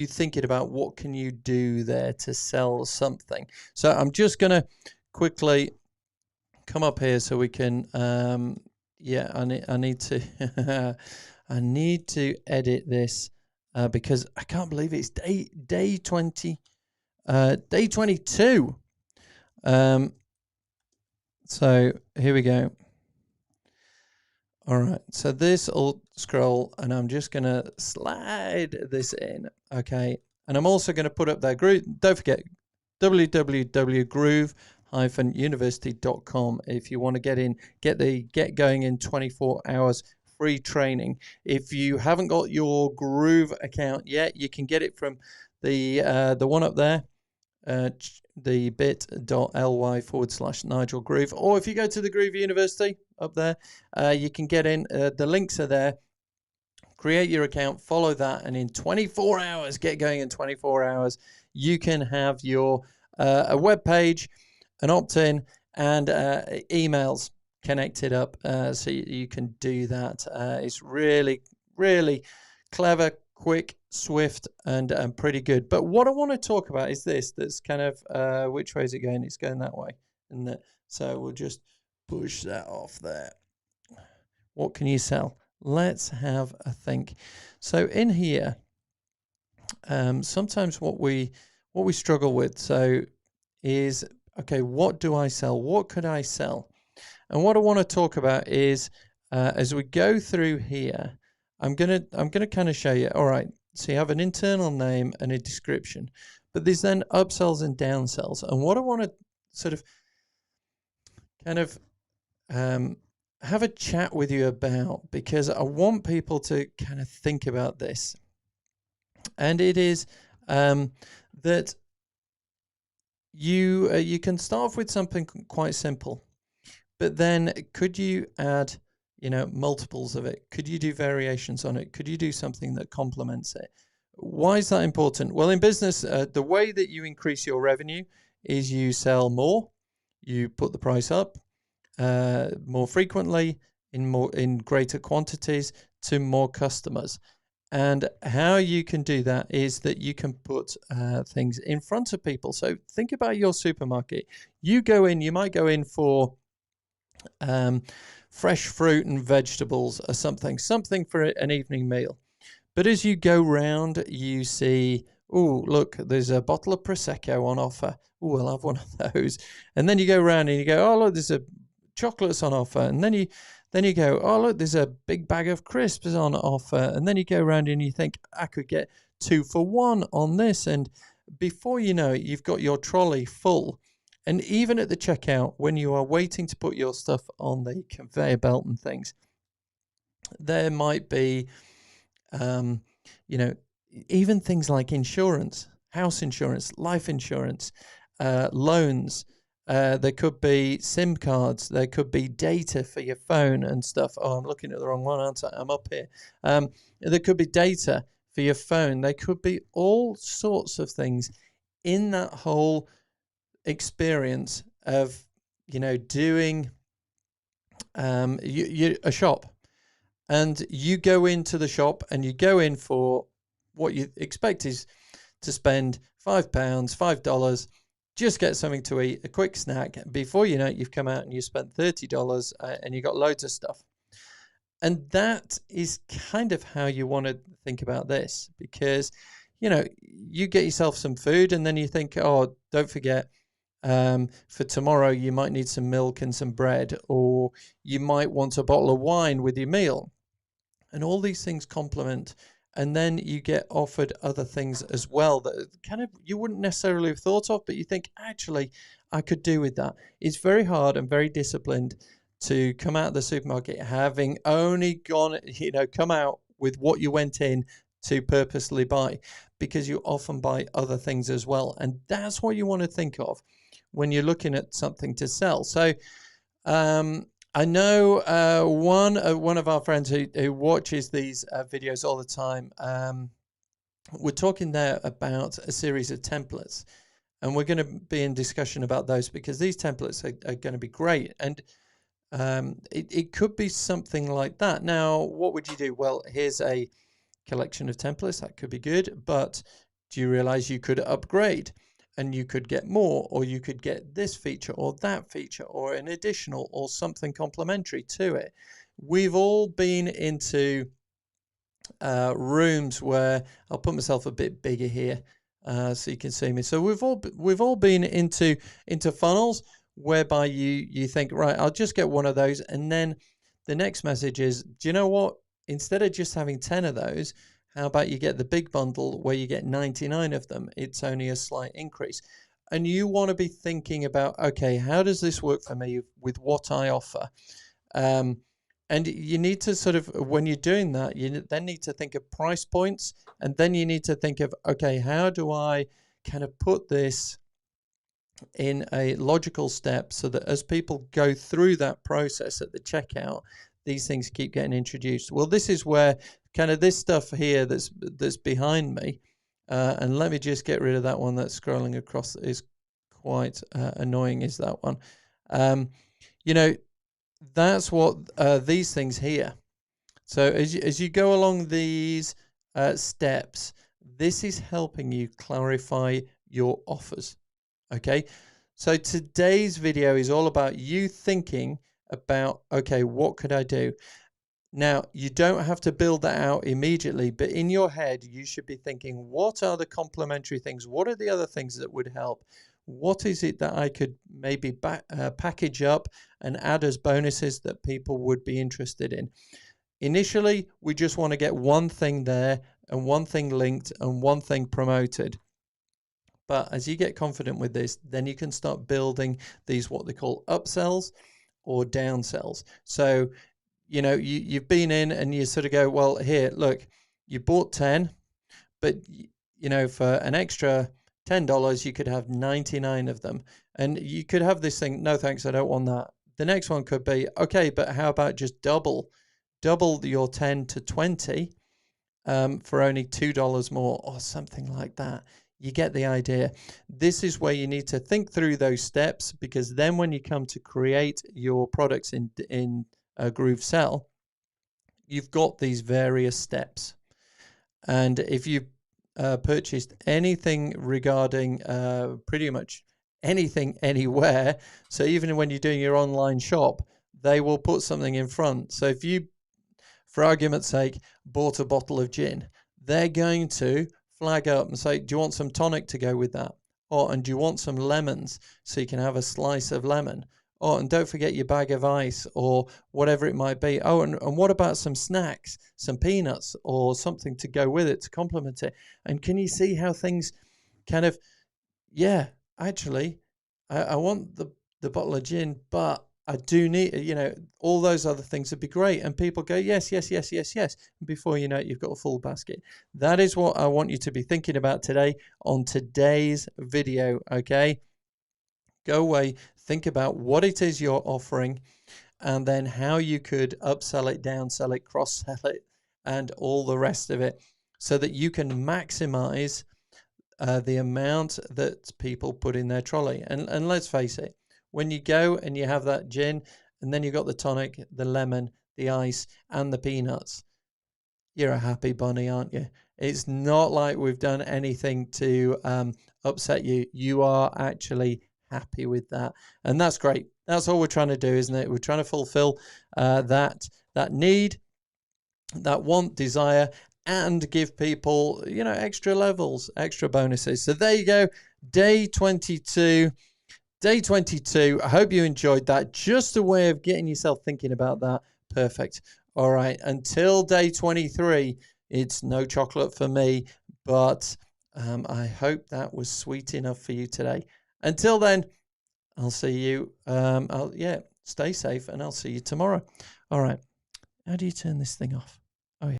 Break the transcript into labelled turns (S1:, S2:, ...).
S1: you thinking about what can you do there to sell something. So I'm just going to quickly come up here so we can, yeah, I need to, I need to edit this because I can't believe it's day 20, day 22. So here we go. All right, so this will scroll, and I'm just going to slide this in, okay? And I'm also going to put up there, don't forget, www.groove-university.com if you want to get going in 24 hours free training. If you haven't got your Groove account yet, you can get it from the one up there, the bit.ly/Nigel Groove, or if you go to the Groove University up there, you can get in. The links are there. Create your account, follow that, and in 24 hours, get going in 24 hours, you can have your a web page, an opt-in, and emails connected up, so you can do that. It's really, really clever, quick, swift, and pretty good. But what I want to talk about is this. That's kind of which way is it going? It's going that way, isn't it? So we'll just push that off there. What can you sell? Let's have a think. So in here, sometimes what we struggle with is, okay, what do I sell? What could I sell? And what I want to talk about is, as we go through here, I'm gonna kind of show you. All right, so you have an internal name and a description, but there's then upsells and downsells. And what I want to sort of kind of have a chat with you about, because I want people to kind of think about this, and it is that you can start off with something quite simple, but then could you add, multiples of it? Could you do variations on it? Could you do something that complements it? Why is that important? Well, in business, the way that you increase your revenue is you sell more, you put the price up more frequently, in greater quantities, to more customers. And how you can do that is that you can put things in front of people. So think about your supermarket. You might go in for fresh fruit and vegetables or something for an evening meal. But as you go round, you see, oh, look, there's a bottle of Prosecco on offer. Oh, I'll have one of those. And then you go round and you go, oh, look, there's a chocolates on offer. And then you go, oh, look, there's a big bag of crisps on offer. And then you go around and you think, I could get 2 for 1 on this. And before you know it, you've got your trolley full. And even at the checkout, when you are waiting to put your stuff on the conveyor belt and things, there might be, even things like insurance, house insurance, life insurance, loans. There could be SIM cards. There could be data for your phone and stuff. Oh, I'm looking at the wrong one, aren't I? I'm up here. There could be data for your phone. There could be all sorts of things in that whole experience of, doing a shop. And you go into the shop and you go in for what you expect is to spend £5, $5, just get something to eat, a quick snack. Before you know it, you've come out and you spent $30 and you got loads of stuff. And that is kind of how you want to think about this, because, you get yourself some food and then you think, oh, don't forget, for tomorrow, you might need some milk and some bread, or you might want a bottle of wine with your meal. And all these things complement. And then you get offered other things as well that kind of you wouldn't necessarily have thought of, but you think, actually, I could do with that. It's very hard and very disciplined to come out of the supermarket having only come out with what you went in to purposely buy, because you often buy other things as well. And that's what you want to think of when you're looking at something to sell. So, I know one of our friends who watches these videos all the time, we're talking there about a series of templates, and we're going to be in discussion about those, because these templates are going to be great. And it could be something like that. Now, what would you do? Well, here's a collection of templates. That could be good, but Do you realize you could upgrade and you could get more, or you could get this feature or that feature or an additional or something complementary to it? We've all been into rooms where I'll put myself a bit bigger here so you can see me. So we've all been into funnels whereby you think, right, I'll just get one of those, and then the next message is, do you know what? Instead of just having 10 of those, how about you get the big bundle where you get 99 of them? It's only a slight increase. And you want to be thinking about, okay, how does this work for me with what I offer? And you need to sort of, when you're doing that, you then need to think of price points. And then you need to think of, okay, how do I kind of put this in a logical step so that as people go through that process at the checkout, these things keep getting introduced. Well, this is where kind of this stuff here that's behind me, and let me just get rid of that one that's scrolling across, is quite annoying, is that one. You know, that's what these things here. So as you go along these steps, this is helping you clarify your offers. Okay, so today's video is all about you thinking about, okay, what could I do? Now, you don't have to build that out immediately, but in your head, you should be thinking, what are the complementary things? What are the other things that would help? What is it that I could maybe package up and add as bonuses that people would be interested in? Initially, we just want to get one thing there and one thing linked and one thing promoted. But as you get confident with this, then you can start building these, what they call upsells or downsells. So, you know, you've been in and you sort of go, well, here, look, you bought 10, but, you know, for an extra $10, you could have 99 of them. And you could have this thing, no, thanks, I don't want that. The next one could be, okay, but how about just double your 10 to 20 for only $2 more or something like that. You get the idea. This is where you need to think through those steps, because then when you come to create your products in GrooveSell, you've got these various steps. And if you purchased anything regarding pretty much anything anywhere, so even when you're doing your online shop, they will put something in front. So if you, for argument's sake, bought a bottle of gin, they're going to flag up and say, do you want some tonic to go with that? Or, and do you want some lemons so you can have a slice of lemon? Oh, and don't forget your bag of ice or whatever it might be. Oh, and what about some snacks, some peanuts or something to go with it to complement it? And can you see how things kind of, yeah, actually, I want the bottle of gin, but I do need, you know, all those other things would be great. And people go, yes, yes, yes, yes, yes. And before you know it, you've got a full basket. That is what I want you to be thinking about today on today's video, okay? Go away, think about what it is you're offering, and then how you could upsell it, downsell it, cross-sell it, and all the rest of it, so that you can maximize the amount that people put in their trolley. And let's face it, when you go and you have that gin, and then you've got the tonic, the lemon, the ice, and the peanuts, you're a happy bunny, aren't you? It's not like we've done anything to upset you. You are actually happy with that. And that's great. That's all we're trying to do, isn't it? We're trying to fulfill that need, that want, desire, and give people, you know, extra levels, extra bonuses. So there you go. Day 22. Day 22. I hope you enjoyed that. Just a way of getting yourself thinking about that. Perfect. All right. Until day 23, it's no chocolate for me, but I hope that was sweet enough for you today. Until then, I'll see you. Stay safe, and I'll see you tomorrow. All right. How do you turn this thing off?